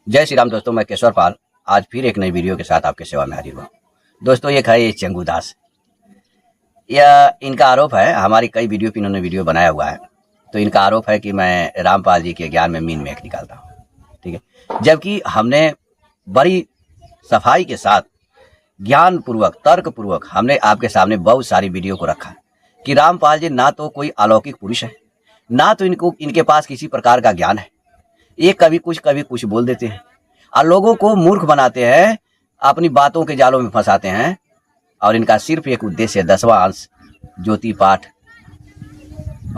जय श्री राम दोस्तों, मैं केशवर पाल आज फिर एक नई वीडियो के साथ आपके सेवा में हाजिर हुआ। दोस्तों ये है चंगूदास। यह इनका आरोप है, हमारी कई वीडियो पे इन्होंने वीडियो बनाया हुआ है। तो इनका आरोप है कि मैं रामपाल जी के ज्ञान में मीन मेख निकालता हूँ, ठीक है। जबकि हमने बड़ी सफाई के साथ ज्ञान पूर्वक तर्क पूर्वक हमने आपके सामने बहुत सारी वीडियो को रखा कि रामपाल जी ना तो कोई अलौकिक पुरुष है, ना तो इनके पास किसी प्रकार का ज्ञान है। ये कभी कुछ बोल देते हैं और लोगों को मूर्ख बनाते हैं, अपनी बातों के जालों में फंसाते हैं। और इनका सिर्फ एक उद्देश्य है 10वां अंश ज्योति पाठ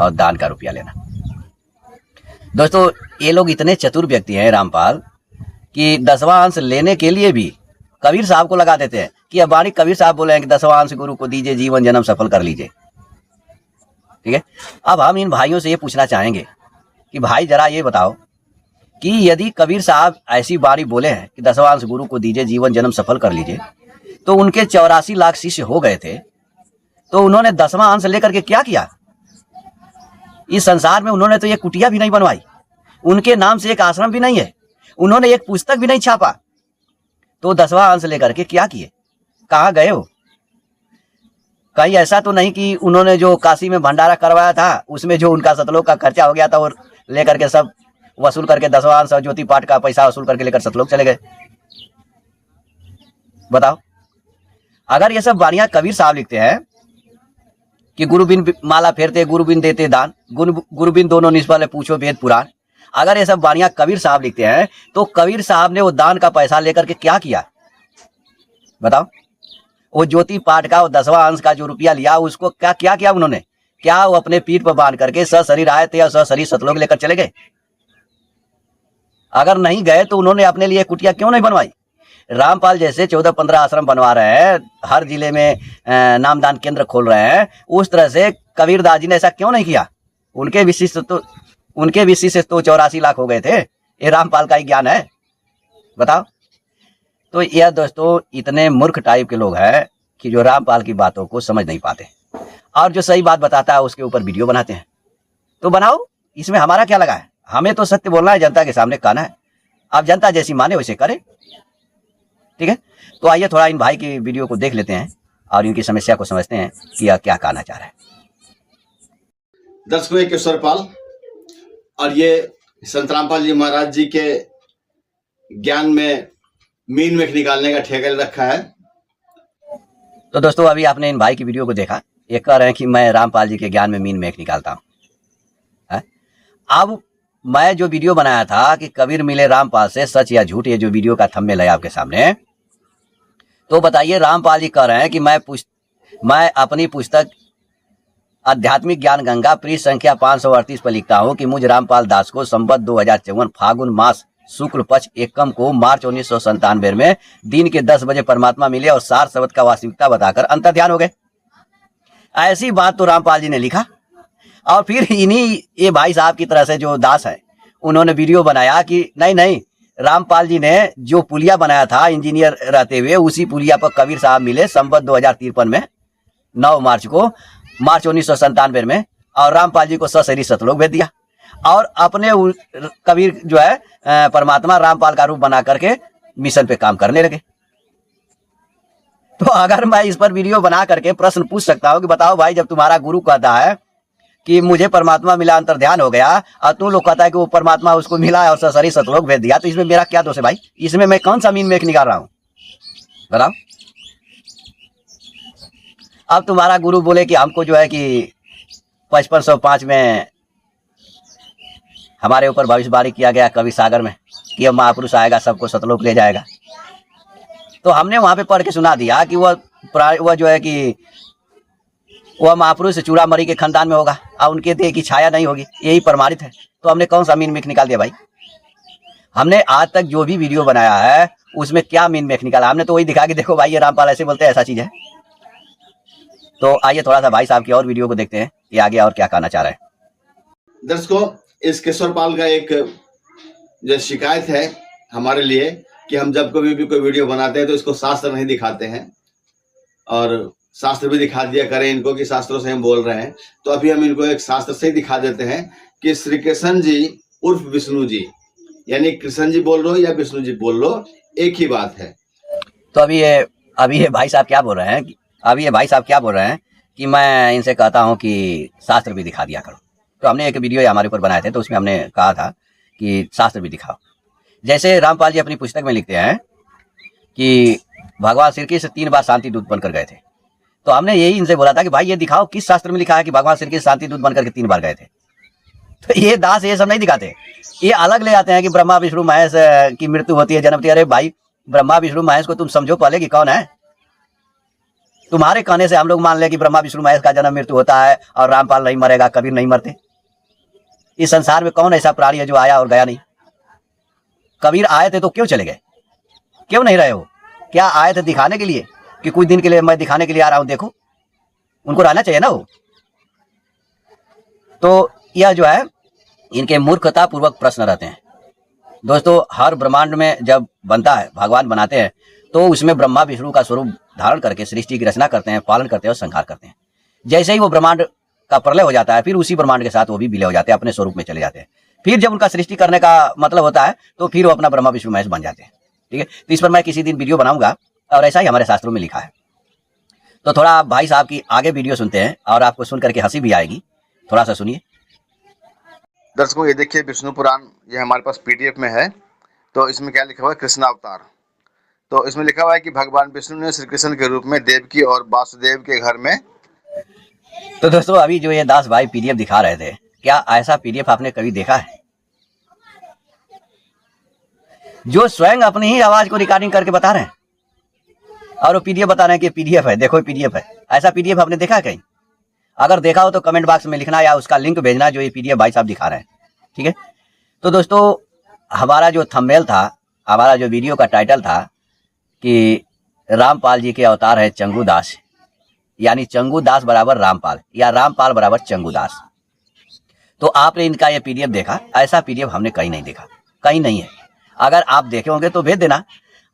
और दान का रुपया लेना। दोस्तों ये लोग इतने चतुर व्यक्ति हैं रामपाल कि 10वां अंश लेने के लिए भी कबीर साहब को लगा देते हैं कि अब वाणी कबीर साहब बोले हैं कि 10वां अंश गुरु को दीजिए, जीवन जन्म सफल कर लीजिए, ठीक है। अब हम इन भाइयों से ये पूछना चाहेंगे कि भाई जरा ये बताओ कि यदि कबीर साहब ऐसी बाणी बोले हैं कि 10वां अंश गुरु को दीजिए, जीवन जन्म सफल कर लीजिए, तो उनके 84 लाख शिष्य हो गए थे, तो उन्होंने 10वां अंश लेकर के क्या किया? इस संसार में उन्होंने तो एक कुटिया भी नहीं बनवाई, उनके नाम से एक आश्रम भी नहीं है, उन्होंने एक पुस्तक भी नहीं छापा। तो 10वां अंश लेकर के क्या किए? कहाँ गए हो? कहीं ऐसा तो नहीं कि उन्होंने जो काशी में भंडारा करवाया था उसमें जो उनका सतलोक का खर्चा हो गया था और लेकर के सब वसूल करके 10वां अंश और ज्योति पाठ का पैसा वसूल करके लेकर सतलोक चले गए? बताओ। अगर ये सब वाणियां कबीर साहब लिखते हैं कि गुरुबिन माला फेरते गुरुबिन देते दान, गुरुबिन दोनों निष्फल पूछो वेद पुराण, अगर ये सब वाणियां कबीर साहब लिखते हैं तो कबीर साहब ने वो दान का पैसा लेकर के क्या किया? बताओ। वो ज्योति पाठ का, वो 10वां अंश का जो रुपया लिया उसको क्या किया उन्होंने? क्या वो अपने पीठ पर बांध करके सशरीर आए थे और सशरीर सतलोक लेकर चले गए? अगर नहीं गए तो उन्होंने अपने लिए कुटिया क्यों नहीं बनवाई? रामपाल जैसे 14-15 आश्रम बनवा रहे हैं, हर जिले में नामदान केंद्र खोल रहे हैं, उस तरह से कबीरदास जी ने ऐसा क्यों नहीं किया? उनके विशिष्ट तो 84 लाख हो गए थे। ये रामपाल का ही ज्ञान है? बताओ। तो यह दोस्तों इतने मूर्ख टाइप के लोग हैं कि जो रामपाल की बातों को समझ नहीं पाते और जो सही बात बताता है उसके ऊपर वीडियो बनाते हैं। तो बनाओ, इसमें हमारा क्या लगा है? हमें तो सत्य बोलना है, जनता के सामने कहना है। अब जनता जैसी माने वैसे करे, ठीक है। तो आइए थोड़ा इन भाई की वीडियो को देख लेते हैं और इनकी समस्या को समझते हैं कि यह क्या कहना चाह रहा है। दर्शकों, केशवर पाल और ये संत रामपाल जी महाराज जी के ज्ञान में मीन मेख निकालने का ठेका रखा है। तो दोस्तों अभी आपने इन भाई की वीडियो को देखा, ये कह रहे हैं कि मैं रामपाल जी के ज्ञान में मीन मेख निकालता हूँ। अब मैं जो वीडियो बनाया था कि कबीर मिले रामपाल से, सच या झूठ, ये जो वीडियो का थंबनेल है आपके सामने, तो बताइए रामपाल जी कह रहे हैं कि मैं अपनी पुस्तक आध्यात्मिक ज्ञान गंगा पृष्ठ संख्या 538 पर लिखता हूं कि मुझ रामपाल दास को संवत 2054 फागुन मास शुक्ल पक्ष एकम को मार्च 1997 में दिन के 10 बजे परमात्मा मिले और सार शब्द का वास्तविकता बताकर अंतर ध्यान हो गए। ऐसी बात तो रामपाल जी ने लिखा और फिर इन्हीं ये भाई साहब की तरह से जो दास है उन्होंने वीडियो बनाया कि नहीं रामपाल जी ने जो पुलिया बनाया था इंजीनियर रहते हुए, उसी पुलिया पर कबीर साहब मिले संवत 2053 में 9 मार्च को, मार्च 1997 में, और रामपाल जी को सशरीर सतलोक भेज दिया और अपने कबीर जो है परमात्मा रामपाल का रूप बना करके मिशन पे काम करने लगे। तो अगर मैं इस पर वीडियो बना करके प्रश्न पूछ सकता हूं कि बताओ भाई, जब तुम्हारा गुरु कहता है कि मुझे परमात्मा मिला, अंतर ध्यान हो गया, और तुम लोग कहता है कि वो परमात्मा उसको मिला और सशरीर सतलोक भेज दिया, तो इसमें मेरा क्या दोष है भाई? इसमें मैं कौन सा मीन मेख निकाल रहा हूं? बताओ। अब तुम्हारा गुरु बोले कि हमको जो है कि 5505 में हमारे ऊपर भविष्यवाणी किया गया कवि सागर में कि अब महापुरुष आएगा, सबको सतलोक ले जाएगा। तो हमने वहां पे पढ़ के सुना दिया कि वह जो है कि वह महापुरुष चूड़ामणि के खानदान में होगा और उनके देह की छाया नहीं होगी, यही प्रमाणित है। तो हमने कौन सा मीन मेख निकाल दिया भाई? हमने आज तक जो भी वीडियो बनाया है उसमें क्या मीन मेख निकाला? हमने तो वही दिखा कि देखो भाई ये रामपाल ऐसे बोलते हैं, ऐसा चीज है। तो आइए थोड़ा सा भाई साहब की और वीडियो को देखते हैं, ये आगे और क्या कहना चाह रहे हैं। दर्शकों, इस केशवर पाल का एक जो शिकायत है हमारे लिए कि हम जब कभी भी कोई वीडियो बनाते हैं तो इसको शास्त्र नहीं दिखाते हैं, और शास्त्र भी दिखा दिया करें इनको कि शास्त्रों से हम बोल रहे हैं। तो अभी हम इनको एक शास्त्र से ही दिखा देते हैं कि श्री कृष्ण जी उर्फ विष्णु जी यानी कृष्ण जी बोल रहे हो या विष्णु जी बोल लो, एक ही बात है। तो अभी ये भाई साहब क्या बोल रहे हैं कि मैं इनसे कहता हूं कि शास्त्र भी दिखा दिया करो। तो हमने एक वीडियो हमारे ऊपर बनाए थे, तो उसमें हमने कहा था कि शास्त्र भी दिखाओ। जैसे रामपाल जी अपनी पुस्तक में लिखते हैं कि भगवान श्री कृष्ण 3 बार शांति दूत बनकर गए थे। तो हमने यही इनसे बोला था कि भाई ये दिखाओ किस शास्त्र में लिखा है कि भगवान श्री कृष्ण शांति दूत बनकर के 3 बार गए थे। तो ये दास ये सब नहीं दिखाते, ये अलग ले आते हैं कि ब्रह्मा विष्णु महेश की मृत्यु होती है, जन्मती है। अरे भाई, ब्रह्मा विष्णु महेश को तुम समझो पहले कि कौन है। तुम्हारे कहने से हम लोग मान ले कि ब्रह्मा विष्णु महेश का जन्म मृत्यु होता है और रामपाल नहीं मरेगा, कबीर नहीं मरते। इस संसार में कौन ऐसा प्राणी है जो आया और गया नहीं? कबीर आए थे तो क्यों चले गए? क्यों नहीं रहे हो? क्या आए थे दिखाने के लिए कि कुछ दिन के लिए मैं दिखाने के लिए आ रहा हूं, देखो? उनको रहना चाहिए ना वो। तो यह जो है इनके मूर्खता पूर्वक प्रश्न रहते हैं। दोस्तों, हर ब्रह्मांड में जब बनता है, भगवान बनाते हैं, तो उसमें ब्रह्मा विष्णु का स्वरूप धारण करके सृष्टि की रचना करते हैं, पालन करते हैं और संहार करते हैं। जैसे ही वो ब्रह्मांड का प्रलय हो जाता है, फिर उसी ब्रह्मांड के साथ वो भी विलय हो जाते हैं, अपने स्वरूप में चले जाते हैं। फिर जब उनका सृष्टि करने का मतलब होता है, तो फिर वो अपना ब्रह्मा विष्णु महेश बन जाते हैं। ठीक है, तो इस पर मैं किसी दिन वीडियो बनाऊंगा, और ऐसा ही हमारे शास्त्रों में लिखा है। तो थोड़ा भाई साहब की आगे वीडियो सुनते हैं, और आपको सुन करके हंसी भी आएगी। थोड़ा सा सुनिए। दर्शकों, ये देखिए विष्णु पुराण, ये हमारे पास पीडीएफ में है। तो इसमें क्या लिखा हुआ है? कृष्ण अवतार। तो इसमें लिखा हुआ है कि भगवान विष्णु ने श्री कृष्ण के रूप में देवकी और वासुदेव के घर में। तो दोस्तों, अभी जो ये दास भाई पीडीएफ दिखा रहे थे, क्या ऐसा पीडीएफ आपने कभी देखा है? जो स्वयं अपनी ही आवाज को रिकॉर्डिंग करके बता रहे हैं, और वो पीडीएफ बता रहे हैं कि पीडीएफ है, देखो पीडीएफ है। ऐसा पीडीएफ आपने देखा है कहीं? अगर देखा हो तो कमेंट बॉक्स में लिखना, या उसका लिंक भेजना जो ये पीडीएफ भाई साहब दिखा रहे हैं। ठीक है, तो दोस्तों, हमारा जो थंबनेल था, हमारा जो वीडियो का टाइटल था कि रामपाल जी के अवतार है चंगू दास, यानी चंगू दास बराबर रामपाल, या रामपाल बराबर चंगू दास। तो आपने इनका ये पीडीएफ देखा? ऐसा पीडीएफ हमने कहीं नहीं देखा, कहीं नहीं है। अगर आप देखे होंगे तो भेज देना।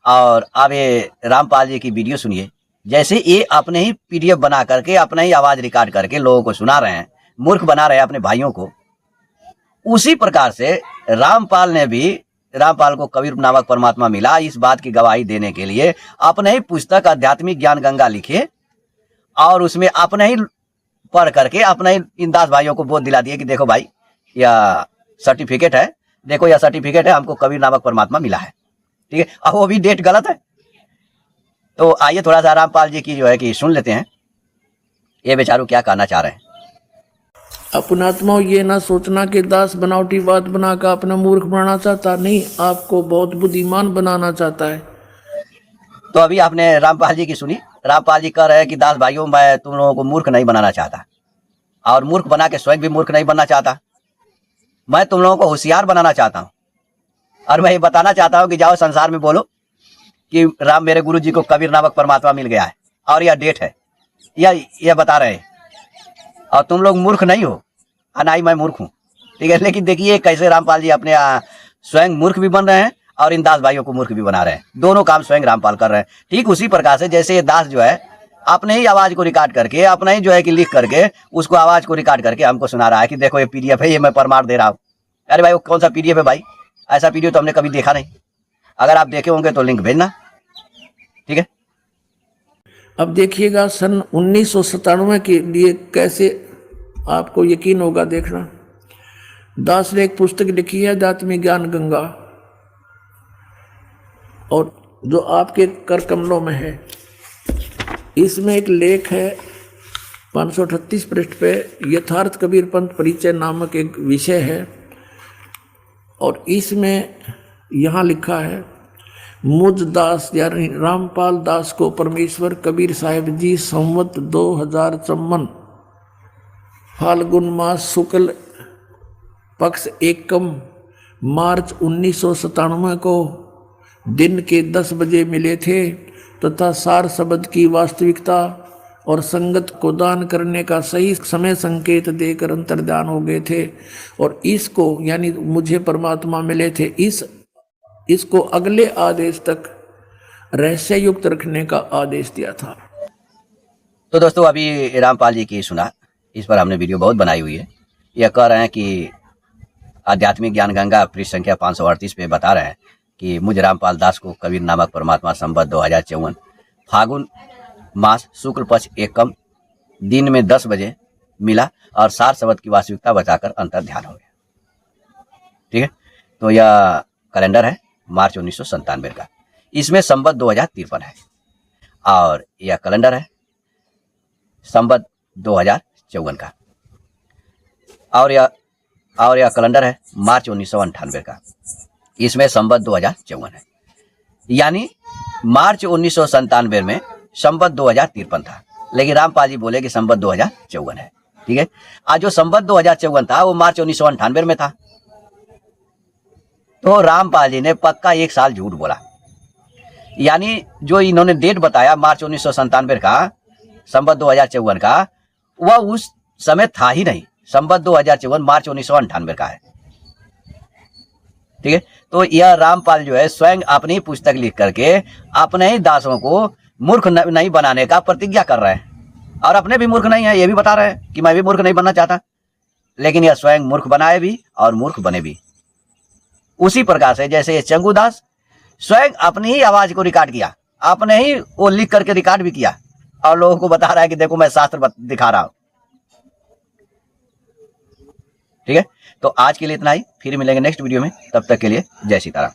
और अब ये रामपाल जी की वीडियो सुनिए। जैसे ये अपने ही पीडीएफ बना करके, अपने ही आवाज रिकॉर्ड करके लोगों को सुना रहे हैं, मूर्ख बना रहे हैं अपने भाइयों को, उसी प्रकार से रामपाल को कबीर नामक परमात्मा मिला, इस बात की गवाही देने के लिए अपने ही पुस्तक आध्यात्मिक ज्ञान गंगा लिखे, और उसमें अपने ही पढ़ करके अपने ही इन दास भाइयों को बोध दिला दिए कि देखो भाई, यह सर्टिफिकेट है, देखो यह सर्टिफिकेट है, हमको कबीर नामक परमात्मा मिला है। ठीक है, अब वो भी डेट गलत है। तो आइए थोड़ा सा रामपाल जी की जो है कि सुन लेते हैं, ये बेचारू क्या कहना चाह रहे हैं। अपनात्मा ये ना सोचना कि दास बनावटी बात बनाकर अपना मूर्ख बनाना चाहता, नहीं, आपको बहुत बुद्धिमान बनाना चाहता है। तो अभी आपने रामपाल जी की सुनी। रामपाल जी कह रहे हैं कि दास भाइयों, मैं तुम लोगों को मूर्ख नहीं बनाना चाहता, और मूर्ख बना के स्वयं भी मूर्ख नहीं बनना चाहता। मैं तुम लोगों को होशियार बनाना चाहता हूँ, और मैं ये बताना चाहता हूँ कि जाओ संसार में बोलो कि राम मेरे गुरु जी को कबीर नामक परमात्मा मिल गया है, और यह डेट है, यह बता रहे हैं। और तुम लोग मूर्ख नहीं हो, ना ही मैं मूर्ख हूँ। ठीक है, लेकिन देखिए कैसे रामपाल जी अपने स्वयं मूर्ख भी बन रहे हैं, और इन दास भाइयों को मूर्ख भी बना रहे हैं। दोनों काम स्वयं रामपाल कर रहे हैं। ठीक उसी प्रकार से जैसे ये दास जो है अपने ही आवाज को रिकॉर्ड करके, अपने ही जो है कि लिख करके, उसको आवाज को रिकॉर्ड करके हमको सुना रहा है कि देखो ये पीडीएफ है, ये मैं प्रमाण दे रहा हूँ। अरे भाई, वो कौन सा पीडीएफ है भाई? ऐसा पीडीएफ तो हमने कभी देखा नहीं। अगर आप देखे होंगे तो लिंक भेजना। ठीक है, अब देखिएगा सन 1997 के लिए कैसे आपको यकीन होगा, देखना। दास ने एक पुस्तक लिखी है आध्यात्मिक ज्ञान गंगा, और जो आपके कर कमलों में है, इसमें एक लेख है 538 पृष्ठ पे, यथार्थ कबीर पंथ परिचय नामक एक विषय है। और इसमें यहाँ लिखा है, मुझ दास यानी रामपाल दास को परमेश्वर कबीर साहिब जी संवत 2054 फाल्गुन मास शुक्ल पक्ष एकम मार्च 1997 को दिन के 10 बजे मिले थे, तथा सार शब्द की वास्तविकता और संगत को दान करने का सही समय संकेत देकर अंतर्ध्यान हो गए थे। और इसको यानी मुझे परमात्मा मिले थे, इसको अगले आदेश तक रहस्य युक्त रखने का आदेश दिया था। तो दोस्तों, अभी रामपाल जी की सुना, इस पर हमने वीडियो बहुत बनाई हुई है। यह कह रहे हैं कि आध्यात्मिक ज्ञान गंगा पृष्ठ संख्या 538 पे बता रहे हैं कि मुझ रामपाल दास को कबीर नामक परमात्मा संवत 2054 फागुन मास शुक्ल पक्ष एकम दिन में 10 बजे मिला और 60 शब्द की वास्तविकता बचाकर अंतर ध्यान हो गया। ठीक है, तो यह कैलेंडर है मार्च 1997 का, इसमें संवत 2053 है, और यह कैलेंडर है संवत 2054 का, और यह कैलेंडर है मार्च 1998 का, इसमें संवत 2054 है। यानी मार्च 1997 में संवत 2053 था, लेकिन रामपाल जी बोले कि संवत 2054 है। ठीक है, आज जो संवत 2054 था वो मार्च 1998 में था, तो रामपाल जी ने पक्का 1 साल झूठ बोला। यानी जो इन्होंने डेट बताया मार्च 1997 का, संवत 2054 का, वह उस समय था ही नहीं। संवत 2054 मार्च 1998 का है। ठीक है, तो यह रामपाल जो है स्वयं अपनी पुस्तक लिख करके अपने ही दासों को मूर्ख नहीं बनाने का प्रतिज्ञा कर रहे हैं, और अपने भी मूर्ख नहीं है, ये भी बता रहे हैं कि मैं भी मूर्ख नहीं बनना चाहता, लेकिन यह स्वयं मूर्ख बनाए भी और मूर्ख बने भी। उसी प्रकार से जैसे ये चंगुदास स्वयं अपनी ही आवाज को रिकॉर्ड किया, अपने ही वो लिख करके रिकॉर्ड भी किया, और लोगों को बता रहा है कि देखो मैं शास्त्र दिखा रहा हूं। ठीक है, तो आज के लिए इतना ही, फिर मिलेंगे नेक्स्ट वीडियो में, तब तक के लिए जय सीताराम।